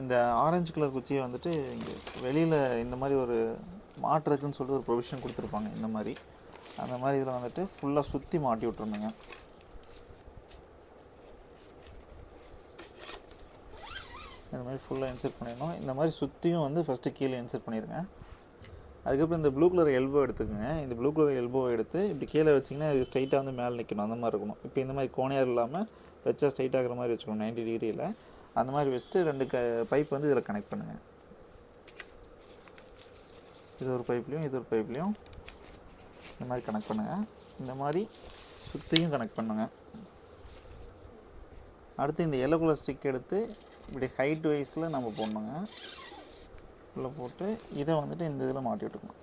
இந்த orange colour குச்சியை வந்துட்டு இங்கே வெளியில் இந்த மாதிரி ஒரு மாட்டுறதுக்குன்னு சொல்லிட்டு ஒரு ப்ரொவிஷன் கொடுத்துருப்பாங்க. இந்த மாதிரி அந்த மாதிரி இதில் வந்துட்டு ஃபுல்லாக சுற்றி மாட்டி விட்ருணுங்க. இந்த மாதிரி ஃபுல்லாக இன்சர்ட் பண்ணிடணும். இந்த மாதிரி சுற்றியும் வந்து ஃபஸ்ட்டு கீழே இன்சர்ட் பண்ணிடுங்க. அதுக்கப்புறம் இந்த ப்ளூ கலர் எல்போ எடுத்துக்கோங்க. இந்த ப்ளூ கலர் எல்போவை எடுத்து இப்படி கீழே வச்சிங்கன்னா இது ஸ்ட்ரைட்டாக வந்து மேலே நிற்கணும். அந்த மாதிரி இருக்கணும். இப்போ இந்த மாதிரி கோணையாக இல்லாமல் வச்சா ஸ்ட்ரைட் ஆகிற மாதிரி வச்சுக்கணும் 90 டிகிரியில். அந்த மாதிரி வச்சுட்டு 2 பைப் வந்து இதில் கனெக்ட் பண்ணுங்கள். இது ஒரு பைப்லேயும் இது ஒரு பைப்லேயும் இந்த மாதிரி கனெக்ட் பண்ணுங்கள். இந்த மாதிரி சுற்றியும் கனெக்ட் பண்ணுங்கள். அடுத்து இந்த எல்லோ கலர் ஸ்டிக் எடுத்து இப்படி ஹைட் வைஸில் நம்ம போடணுங்க. உள்ளே போட்டு இதை வந்துட்டு இந்த இதில் மாட்டி விட்டுக்கணும்.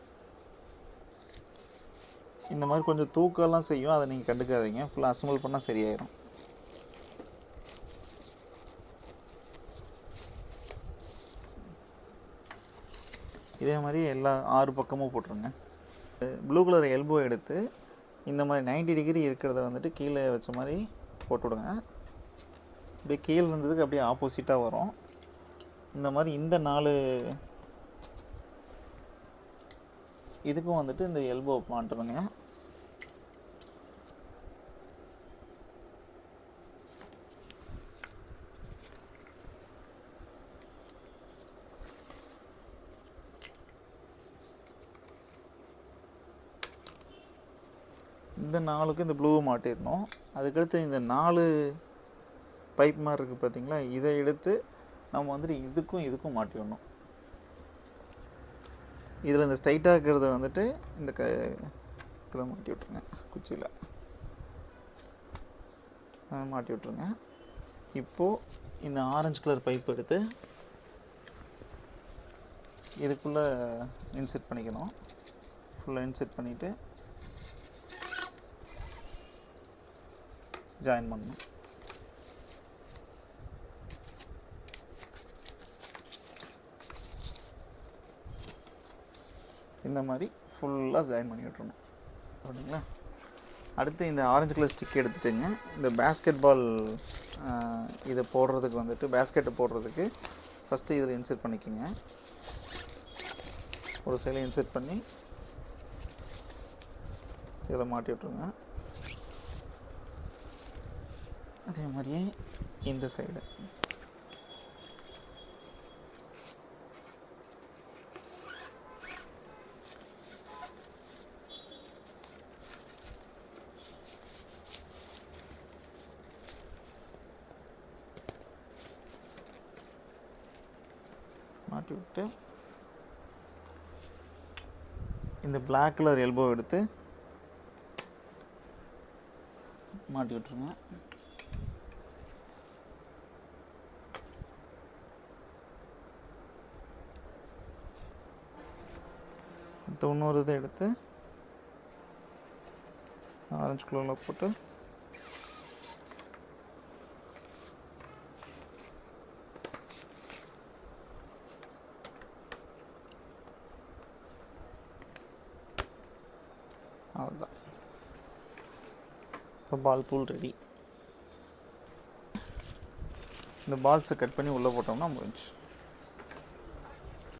இந்த மாதிரி கொஞ்சம் தூக்கம்லாம் செய்யும், அதை நீங்கள் கண்டுக்காதீங்க. ஃபுல்லாக அசம்பிள் பண்ணால் சரியாயிடும். இதே மாதிரி எல்லா 6 பக்கமும் போட்டுருங்க. ப்ளூ கலர் எல்போ எடுத்து இந்த மாதிரி 90 டிகிரி இருக்கிறத வந்துட்டு கீழே வச்ச மாதிரி போட்டுவிடுங்க. அப்படியே கீழே இருந்ததுக்கு அப்படியே ஆப்போசிட்டாக வரும். இந்த மாதிரி இந்த 4 இதுக்கும் வந்துட்டு இந்த எல்போ மாட்டுருங்க. இந்த 4க்கு இந்த ப்ளூவை மாட்டிடணும். அதுக்கடுத்து இந்த 4 பைப் மாதிரி இருக்குது பார்த்தீங்களா, இதை எடுத்து நம்ம வந்துட்டு இதுக்கும் மாட்டிடணும். இதில் இந்த ஸ்ட்ரைட்டாக இருக்கிறத வந்துட்டு இந்த இதில் மாட்டி விட்ருங்க. குச்சியில் மாட்டி விட்ருங்க. இப்போது இந்த ஆரஞ்சு கலர் பைப் எடுத்து இதுக்குள்ளே இன்செர்ட் பண்ணிக்கணும். ஃபுல்லாக இன்செர்ட் பண்ணிவிட்டு ஜாயின் பண்ணணும். இந்த மாதிரி ஃபுல்லாக ஜாயின் பண்ணி விட்டுறணும். அப்படிங்களா? அடுத்து இந்த ஆரஞ்சு கலர் ஸ்டிக் எடுத்துட்டுங்க. இந்த பேஸ்கெட் பால் இதை போடுறதுக்கு வந்துட்டு பேஸ்கெட்டை போடுறதுக்கு ஃபஸ்ட்டு இதில் இன்செர்ட் பண்ணிக்கோங்க. ஒரு சைடில் இன்செர்ட் பண்ணி இதில் மாட்டி விட்ருங்க. அதே மாதிரியே இந்த சைடு மாட்டி விட்டு இந்த பிளாக் கலர் எல்போ எடுத்து மாட்டி விட்டுருங்க. இன்னொரு இதை எடுத்து ஆரஞ்சு கலரில் போட்டு அவ்வளோதான். இப்போ பால் பூல் ரெடி. இந்த பால்ஸை கட் பண்ணி உள்ளே போட்டோம்னா முடிஞ்சு.